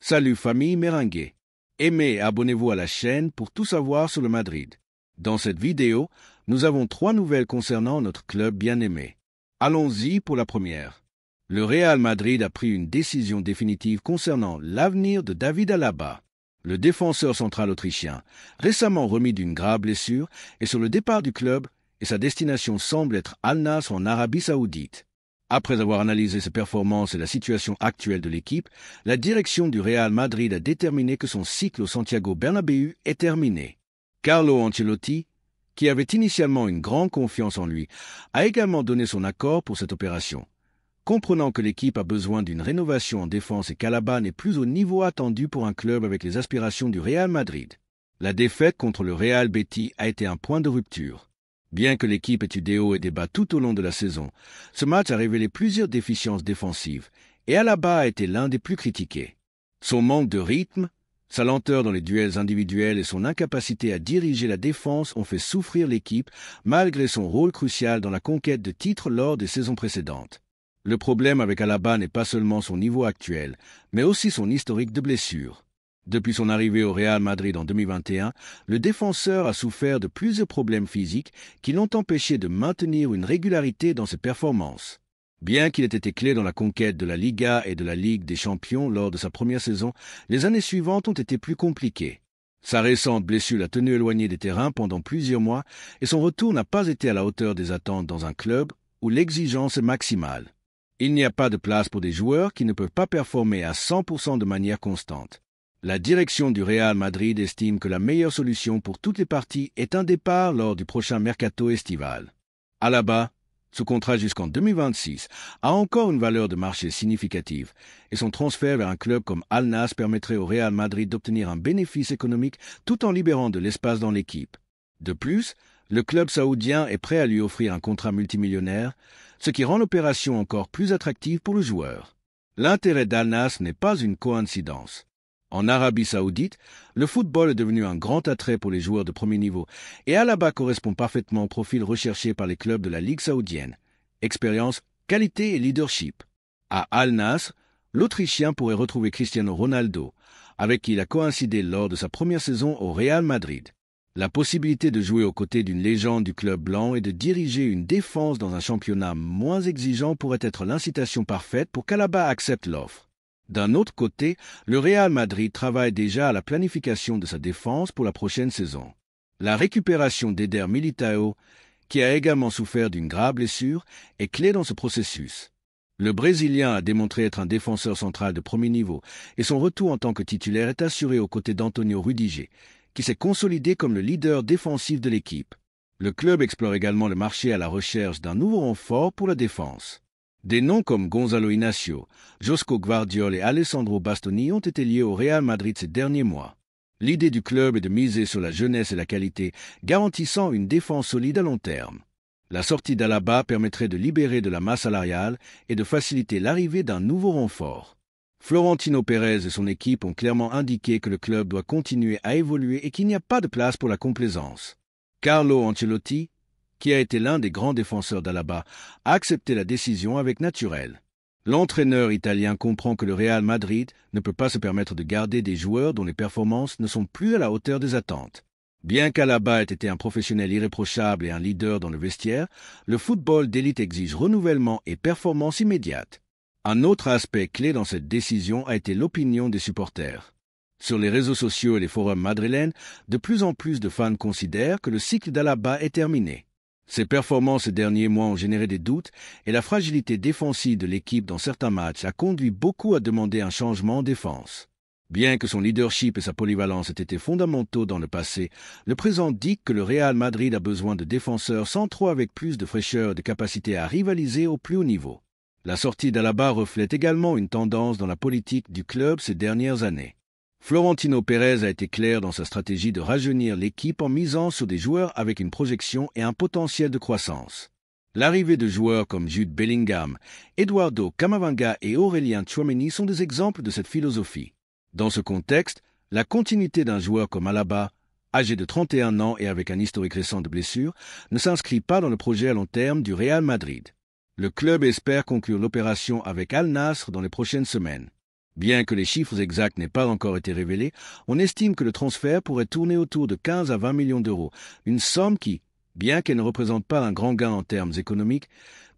Salut famille Merengue. Aimez et abonnez-vous à la chaîne pour tout savoir sur le Madrid. Dans cette vidéo, nous avons 3 nouvelles concernant notre club bien-aimé. Allons-y pour la première. Le Real Madrid a pris une décision définitive concernant l'avenir de David Alaba. Le défenseur central autrichien, récemment remis d'une grave blessure, est sur le départ du club et sa destination semble être Al-Nasr en Arabie Saoudite. Après avoir analysé ses performances et la situation actuelle de l'équipe, la direction du Real Madrid a déterminé que son cycle au Santiago Bernabéu est terminé. Carlo Ancelotti, qui avait initialement une grande confiance en lui, a également donné son accord pour cette opération. Comprenant que l'équipe a besoin d'une rénovation en défense et qu'Alaba n'est plus au niveau attendu pour un club avec les aspirations du Real Madrid. La défaite contre le Real Betis a été un point de rupture. Bien que l'équipe ait eu des hauts et des bas tout au long de la saison, ce match a révélé plusieurs déficiences défensives et Alaba a été l'un des plus critiqués. Son manque de rythme, sa lenteur dans les duels individuels et son incapacité à diriger la défense ont fait souffrir l'équipe malgré son rôle crucial dans la conquête de titres lors des saisons précédentes. Le problème avec Alaba n'est pas seulement son niveau actuel, mais aussi son historique de blessures. Depuis son arrivée au Real Madrid en 2021, le défenseur a souffert de plusieurs problèmes physiques qui l'ont empêché de maintenir une régularité dans ses performances. Bien qu'il ait été clé dans la conquête de la Liga et de la Ligue des Champions lors de sa première saison, les années suivantes ont été plus compliquées. Sa récente blessure l'a tenu éloigné des terrains pendant plusieurs mois et son retour n'a pas été à la hauteur des attentes dans un club où l'exigence est maximale. Il n'y a pas de place pour des joueurs qui ne peuvent pas performer à 100% de manière constante. La direction du Real Madrid estime que la meilleure solution pour toutes les parties est un départ lors du prochain mercato estival. Alaba, sous contrat jusqu'en 2026, a encore une valeur de marché significative et son transfert vers un club comme Al-Nasr permettrait au Real Madrid d'obtenir un bénéfice économique tout en libérant de l'espace dans l'équipe. De plus, le club saoudien est prêt à lui offrir un contrat multimillionnaire, ce qui rend l'opération encore plus attractive pour le joueur. L'intérêt d'Al-Nasr n'est pas une coïncidence. En Arabie Saoudite, le football est devenu un grand attrait pour les joueurs de premier niveau et Alaba correspond parfaitement au profil recherché par les clubs de la Ligue saoudienne. Expérience, qualité et leadership. À Al-Nasr, l'Autrichien pourrait retrouver Cristiano Ronaldo, avec qui il a coïncidé lors de sa première saison au Real Madrid. La possibilité de jouer aux côtés d'une légende du club blanc et de diriger une défense dans un championnat moins exigeant pourrait être l'incitation parfaite pour qu'Alaba accepte l'offre. D'un autre côté, le Real Madrid travaille déjà à la planification de sa défense pour la prochaine saison. La récupération d'Eder Militão, qui a également souffert d'une grave blessure, est clé dans ce processus. Le Brésilien a démontré être un défenseur central de premier niveau et son retour en tant que titulaire est assuré aux côtés d'Antonio Rudiger, qui s'est consolidé comme le leader défensif de l'équipe. Le club explore également le marché à la recherche d'un nouveau renfort pour la défense. Des noms comme Gonzalo Inacio, Josko Gvardiol et Alessandro Bastoni ont été liés au Real Madrid ces derniers mois. L'idée du club est de miser sur la jeunesse et la qualité, garantissant une défense solide à long terme. La sortie d'Alaba permettrait de libérer de la masse salariale et de faciliter l'arrivée d'un nouveau renfort. Florentino Pérez et son équipe ont clairement indiqué que le club doit continuer à évoluer et qu'il n'y a pas de place pour la complaisance. Carlo Ancelotti, qui a été l'un des grands défenseurs d'Alaba, a accepté la décision avec naturel. L'entraîneur italien comprend que le Real Madrid ne peut pas se permettre de garder des joueurs dont les performances ne sont plus à la hauteur des attentes. Bien qu'Alaba ait été un professionnel irréprochable et un leader dans le vestiaire, le football d'élite exige renouvellement et performance immédiate. Un autre aspect clé dans cette décision a été l'opinion des supporters. Sur les réseaux sociaux et les forums madrilènes, de plus en plus de fans considèrent que le cycle d'Alaba est terminé. Ses performances ces derniers mois ont généré des doutes et la fragilité défensive de l'équipe dans certains matchs a conduit beaucoup à demander un changement en défense. Bien que son leadership et sa polyvalence aient été fondamentaux dans le passé, le présent dit que le Real Madrid a besoin de défenseurs centraux avec plus de fraîcheur et de capacité à rivaliser au plus haut niveau. La sortie d'Alaba reflète également une tendance dans la politique du club ces dernières années. Florentino Pérez a été clair dans sa stratégie de rajeunir l'équipe en misant sur des joueurs avec une projection et un potentiel de croissance. L'arrivée de joueurs comme Jude Bellingham, Eduardo Camavinga et Aurélien Tchouaméni sont des exemples de cette philosophie. Dans ce contexte, la continuité d'un joueur comme Alaba, âgé de 31 ans et avec un historique récent de blessures, ne s'inscrit pas dans le projet à long terme du Real Madrid. Le club espère conclure l'opération avec Al-Nasr dans les prochaines semaines. Bien que les chiffres exacts n'aient pas encore été révélés, on estime que le transfert pourrait tourner autour de 15 à 20 millions d'euros, une somme qui, bien qu'elle ne représente pas un grand gain en termes économiques,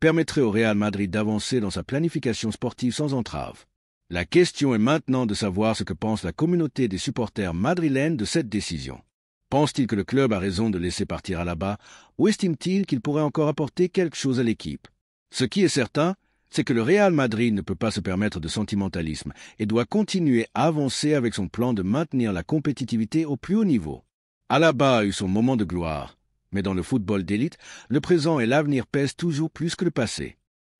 permettrait au Real Madrid d'avancer dans sa planification sportive sans entrave. La question est maintenant de savoir ce que pense la communauté des supporters madrilènes de cette décision. Pense-t-il que le club a raison de laisser partir Alaba, ou estime-t-il qu'il pourrait encore apporter quelque chose à l'équipe? Ce qui est certain, c'est que le Real Madrid ne peut pas se permettre de sentimentalisme et doit continuer à avancer avec son plan de maintenir la compétitivité au plus haut niveau. Alaba a eu son moment de gloire, mais dans le football d'élite, le présent et l'avenir pèsent toujours plus que le passé.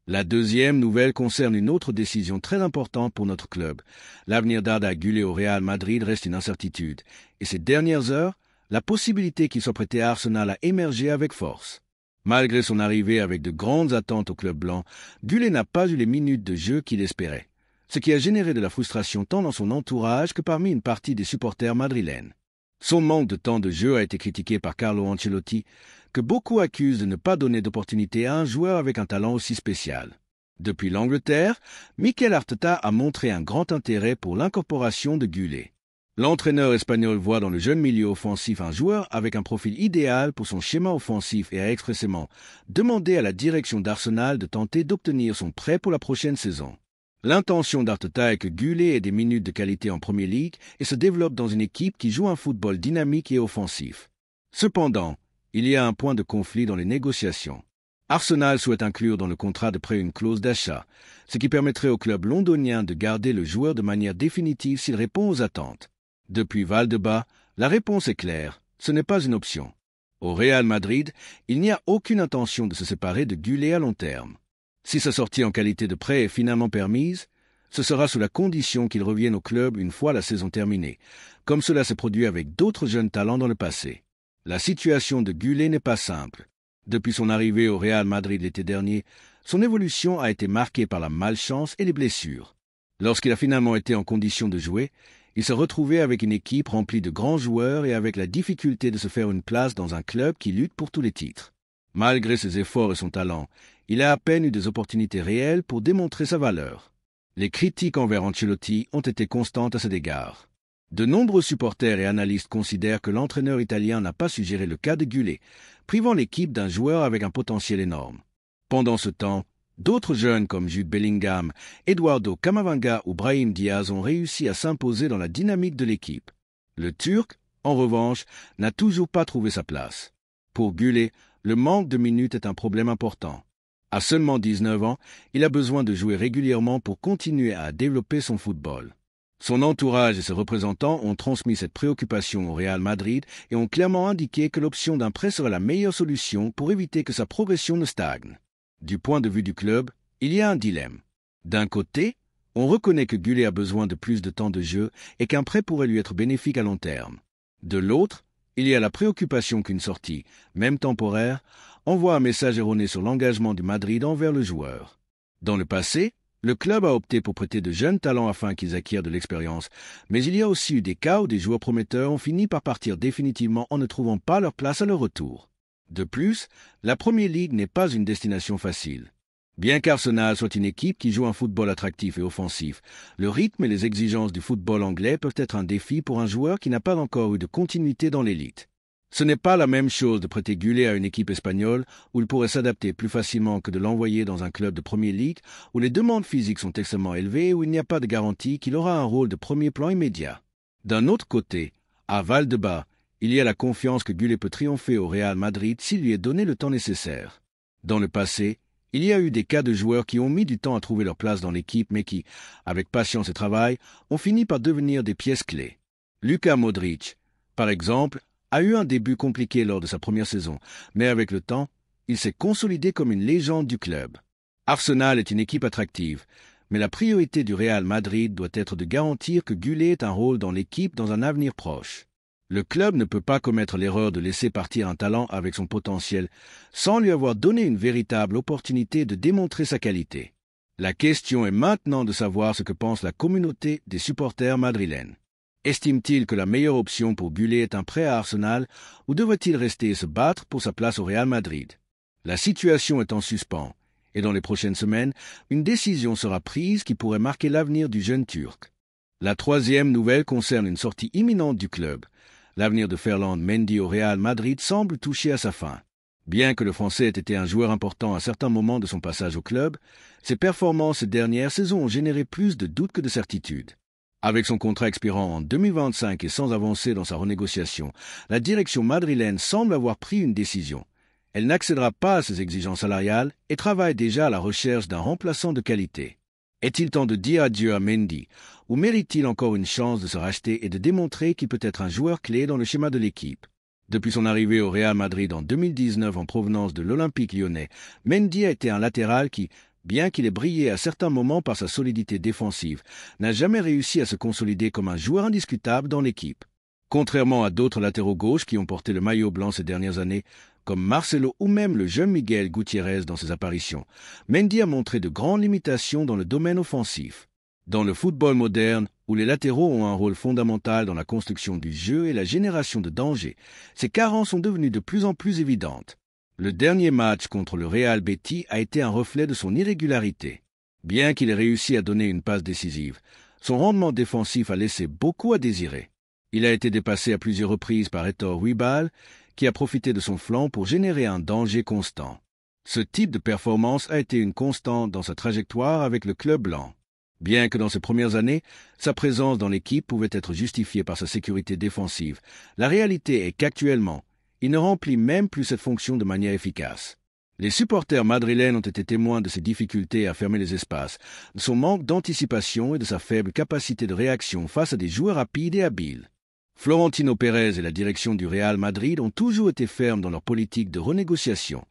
La deuxième nouvelle concerne une autre décision très importante pour notre club. L'avenir d'Arda Güler au Real Madrid reste une incertitude, et ces dernières heures, la possibilité qu'il soit prêté à Arsenal a émergé avec force. Malgré son arrivée avec de grandes attentes au club blanc, Güler n'a pas eu les minutes de jeu qu'il espérait, ce qui a généré de la frustration tant dans son entourage que parmi une partie des supporters madrilènes. Son manque de temps de jeu a été critiqué par Carlo Ancelotti, que beaucoup accusent de ne pas donner d'opportunité à un joueur avec un talent aussi spécial. Depuis l'Angleterre, Mikel Arteta a montré un grand intérêt pour l'incorporation de Güler. L'entraîneur espagnol voit dans le jeune milieu offensif un joueur avec un profil idéal pour son schéma offensif et a expressément demandé à la direction d'Arsenal de tenter d'obtenir son prêt pour la prochaine saison. L'intention d'Arteta est que Güler ait des minutes de qualité en Premier League et se développe dans une équipe qui joue un football dynamique et offensif. Cependant, il y a un point de conflit dans les négociations. Arsenal souhaite inclure dans le contrat de prêt une clause d'achat, ce qui permettrait au club londonien de garder le joueur de manière définitive s'il répond aux attentes. Depuis Valdebebas, la réponse est claire, ce n'est pas une option. Au Real Madrid, il n'y a aucune intention de se séparer de Güler à long terme. Si sa sortie en qualité de prêt est finalement permise, ce sera sous la condition qu'il revienne au club une fois la saison terminée, comme cela s'est produit avec d'autres jeunes talents dans le passé. La situation de Güler n'est pas simple. Depuis son arrivée au Real Madrid l'été dernier, son évolution a été marquée par la malchance et les blessures. Lorsqu'il a finalement été en condition de jouer, il s'est retrouvé avec une équipe remplie de grands joueurs et avec la difficulté de se faire une place dans un club qui lutte pour tous les titres. Malgré ses efforts et son talent, il a à peine eu des opportunités réelles pour démontrer sa valeur. Les critiques envers Ancelotti ont été constantes à cet égard. De nombreux supporters et analystes considèrent que l'entraîneur italien n'a pas su gérer le cas de Güler, privant l'équipe d'un joueur avec un potentiel énorme. Pendant ce temps, d'autres jeunes comme Jude Bellingham, Eduardo Camavinga ou Brahim Diaz ont réussi à s'imposer dans la dynamique de l'équipe. Le Turc, en revanche, n'a toujours pas trouvé sa place. Pour Güler, le manque de minutes est un problème important. À seulement 19 ans, il a besoin de jouer régulièrement pour continuer à développer son football. Son entourage et ses représentants ont transmis cette préoccupation au Real Madrid et ont clairement indiqué que l'option d'un prêt serait la meilleure solution pour éviter que sa progression ne stagne. Du point de vue du club, il y a un dilemme. D'un côté, on reconnaît que Güler a besoin de plus de temps de jeu et qu'un prêt pourrait lui être bénéfique à long terme. De l'autre, il y a la préoccupation qu'une sortie, même temporaire, envoie un message erroné sur l'engagement du Madrid envers le joueur. Dans le passé, le club a opté pour prêter de jeunes talents afin qu'ils acquièrent de l'expérience, mais il y a aussi eu des cas où des joueurs prometteurs ont fini par partir définitivement en ne trouvant pas leur place à leur retour. De plus, la Premier League n'est pas une destination facile. Bien qu'Arsenal soit une équipe qui joue un football attractif et offensif, le rythme et les exigences du football anglais peuvent être un défi pour un joueur qui n'a pas encore eu de continuité dans l'élite. Ce n'est pas la même chose de prêter Güler à une équipe espagnole où il pourrait s'adapter plus facilement que de l'envoyer dans un club de Premier League où les demandes physiques sont extrêmement élevées et où il n'y a pas de garantie qu'il aura un rôle de premier plan immédiat. D'un autre côté, à Valdebebas, il y a la confiance que Güler peut triompher au Real Madrid s'il lui est donné le temps nécessaire. Dans le passé, il y a eu des cas de joueurs qui ont mis du temps à trouver leur place dans l'équipe mais qui, avec patience et travail, ont fini par devenir des pièces clés. Luka Modric, par exemple, a eu un début compliqué lors de sa première saison, mais avec le temps, il s'est consolidé comme une légende du club. Arsenal est une équipe attractive, mais la priorité du Real Madrid doit être de garantir que Güler ait un rôle dans l'équipe dans un avenir proche. Le club ne peut pas commettre l'erreur de laisser partir un talent avec son potentiel sans lui avoir donné une véritable opportunité de démontrer sa qualité. La question est maintenant de savoir ce que pense la communauté des supporters madrilènes. Estime-t-il que la meilleure option pour Güler est un prêt à Arsenal ou devrait-il rester et se battre pour sa place au Real Madrid? La situation est en suspens et dans les prochaines semaines, une décision sera prise qui pourrait marquer l'avenir du jeune Turc. La troisième nouvelle concerne une sortie imminente du club. L'avenir de Ferland Mendy au Real Madrid semble toucher à sa fin. Bien que le Français ait été un joueur important à certains moments de son passage au club, ses performances ces dernières saisons ont généré plus de doutes que de certitudes. Avec son contrat expirant en 2025 et sans avancer dans sa renégociation, la direction madrilène semble avoir pris une décision. Elle n'accédera pas à ses exigences salariales et travaille déjà à la recherche d'un remplaçant de qualité. Est-il temps de dire adieu à Mendy, ou mérite-t-il encore une chance de se racheter et de démontrer qu'il peut être un joueur clé dans le schéma de l'équipe? Depuis son arrivée au Real Madrid en 2019 en provenance de l'Olympique lyonnais, Mendy a été un latéral qui, bien qu'il ait brillé à certains moments par sa solidité défensive, n'a jamais réussi à se consolider comme un joueur indiscutable dans l'équipe. Contrairement à d'autres latéraux gauches qui ont porté le maillot blanc ces dernières années, comme Marcelo ou même le jeune Miguel Gutiérrez dans ses apparitions, Mendy a montré de grandes limitations dans le domaine offensif. Dans le football moderne, où les latéraux ont un rôle fondamental dans la construction du jeu et la génération de dangers, ces carences sont devenues de plus en plus évidentes. Le dernier match contre le Real Betis a été un reflet de son irrégularité. Bien qu'il ait réussi à donner une passe décisive, son rendement défensif a laissé beaucoup à désirer. Il a été dépassé à plusieurs reprises par Héctor Ruibal, qui a profité de son flanc pour générer un danger constant. Ce type de performance a été une constante dans sa trajectoire avec le club blanc. Bien que dans ses premières années, sa présence dans l'équipe pouvait être justifiée par sa sécurité défensive, la réalité est qu'actuellement, il ne remplit même plus cette fonction de manière efficace. Les supporters madrilènes ont été témoins de ses difficultés à fermer les espaces, de son manque d'anticipation et de sa faible capacité de réaction face à des joueurs rapides et habiles. Florentino Pérez et la direction du Real Madrid ont toujours été fermes dans leur politique de renégociation.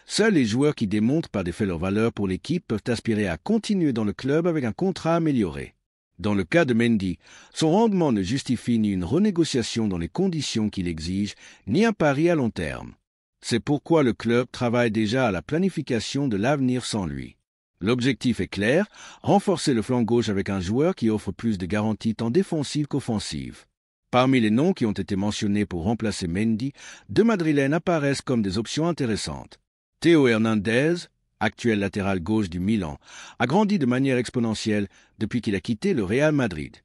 Seuls les joueurs qui démontrent par des faits leur valeur pour l'équipe peuvent aspirer à continuer dans le club avec un contrat amélioré. Dans le cas de Mendy, son rendement ne justifie ni une renégociation dans les conditions qu'il exige, ni un pari à long terme. C'est pourquoi le club travaille déjà à la planification de l'avenir sans lui. L'objectif est clair, renforcer le flanc gauche avec un joueur qui offre plus de garanties tant défensives qu'offensives. Parmi les noms qui ont été mentionnés pour remplacer Mendy, deux Madrilènes apparaissent comme des options intéressantes. Théo Hernandez, actuel latéral gauche du Milan, a grandi de manière exponentielle depuis qu'il a quitté le Real Madrid.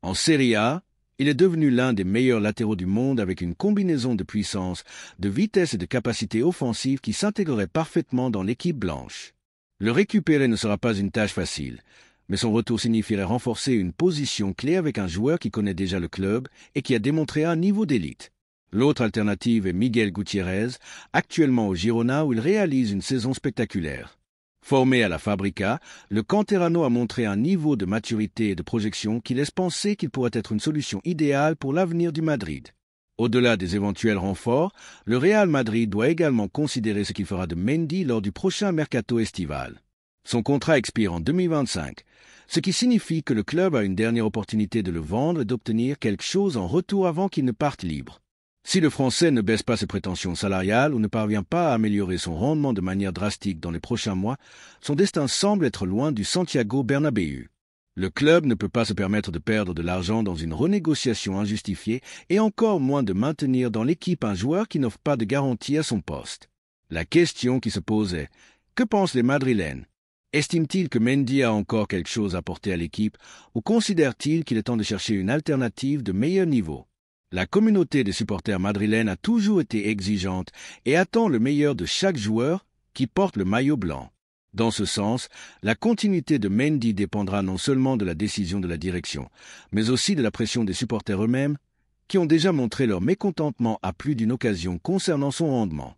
En Serie A, il est devenu l'un des meilleurs latéraux du monde avec une combinaison de puissance, de vitesse et de capacité offensive qui s'intégrerait parfaitement dans l'équipe blanche. Le récupérer ne sera pas une tâche facile, mais son retour signifierait renforcer une position clé avec un joueur qui connaît déjà le club et qui a démontré un niveau d'élite. L'autre alternative est Miguel Gutiérrez, actuellement au Girona où il réalise une saison spectaculaire. Formé à la Fabrica, le Canterano a montré un niveau de maturité et de projection qui laisse penser qu'il pourrait être une solution idéale pour l'avenir du Madrid. Au-delà des éventuels renforts, le Real Madrid doit également considérer ce qu'il fera de Mendy lors du prochain mercato estival. Son contrat expire en 2025, ce qui signifie que le club a une dernière opportunité de le vendre et d'obtenir quelque chose en retour avant qu'il ne parte libre. Si le Français ne baisse pas ses prétentions salariales ou ne parvient pas à améliorer son rendement de manière drastique dans les prochains mois, son destin semble être loin du Santiago Bernabéu. Le club ne peut pas se permettre de perdre de l'argent dans une renégociation injustifiée et encore moins de maintenir dans l'équipe un joueur qui n'offre pas de garantie à son poste. La question qui se pose est, que pensent les Madrilènes? Estime-t-il que Mendy a encore quelque chose à apporter à l'équipe ou considère-t-il qu'il est temps de chercher une alternative de meilleur niveau? La communauté des supporters madrilènes a toujours été exigeante et attend le meilleur de chaque joueur qui porte le maillot blanc. Dans ce sens, la continuité de Mendy dépendra non seulement de la décision de la direction, mais aussi de la pression des supporters eux-mêmes, qui ont déjà montré leur mécontentement à plus d'une occasion concernant son rendement.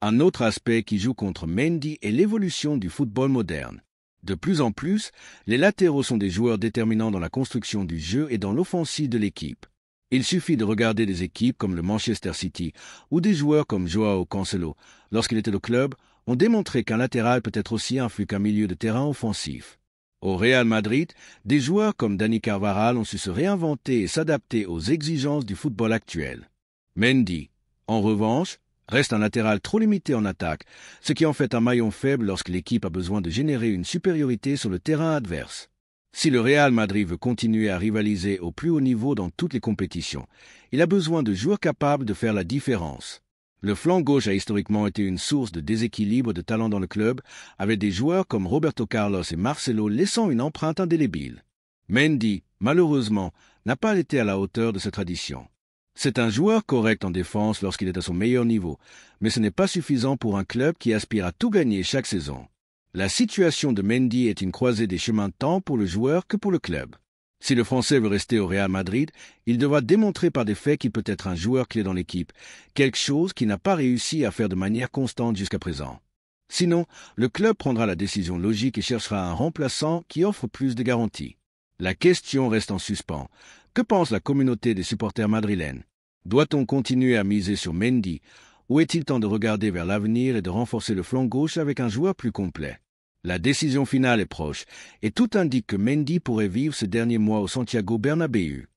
Un autre aspect qui joue contre Mendy est l'évolution du football moderne. De plus en plus, les latéraux sont des joueurs déterminants dans la construction du jeu et dans l'offensive de l'équipe. Il suffit de regarder des équipes comme le Manchester City ou des joueurs comme Joao Cancelo, lorsqu'il était au club, ont démontré qu'un latéral peut être aussi influent qu'un milieu de terrain offensif. Au Real Madrid, des joueurs comme Dani Carvajal ont su se réinventer et s'adapter aux exigences du football actuel. Mendy, en revanche, reste un latéral trop limité en attaque, ce qui en fait un maillon faible lorsque l'équipe a besoin de générer une supériorité sur le terrain adverse. Si le Real Madrid veut continuer à rivaliser au plus haut niveau dans toutes les compétitions, il a besoin de joueurs capables de faire la différence. Le flanc gauche a historiquement été une source de déséquilibre de talent dans le club, avec des joueurs comme Roberto Carlos et Marcelo laissant une empreinte indélébile. Mendy, malheureusement, n'a pas été à la hauteur de sa tradition. C'est un joueur correct en défense lorsqu'il est à son meilleur niveau, mais ce n'est pas suffisant pour un club qui aspire à tout gagner chaque saison. La situation de Mendy est une croisée des chemins tant pour le joueur que pour le club. Si le Français veut rester au Real Madrid, il devra démontrer par des faits qu'il peut être un joueur clé dans l'équipe, quelque chose qu'il n'a pas réussi à faire de manière constante jusqu'à présent. Sinon, le club prendra la décision logique et cherchera un remplaçant qui offre plus de garanties. La question reste en suspens. Que pense la communauté des supporters madrilènes? Doit-on continuer à miser sur Mendy, ou est-il temps de regarder vers l'avenir et de renforcer le flanc gauche avec un joueur plus complet? La décision finale est proche, et tout indique que Mendy pourrait vivre ses derniers mois au Santiago Bernabéu.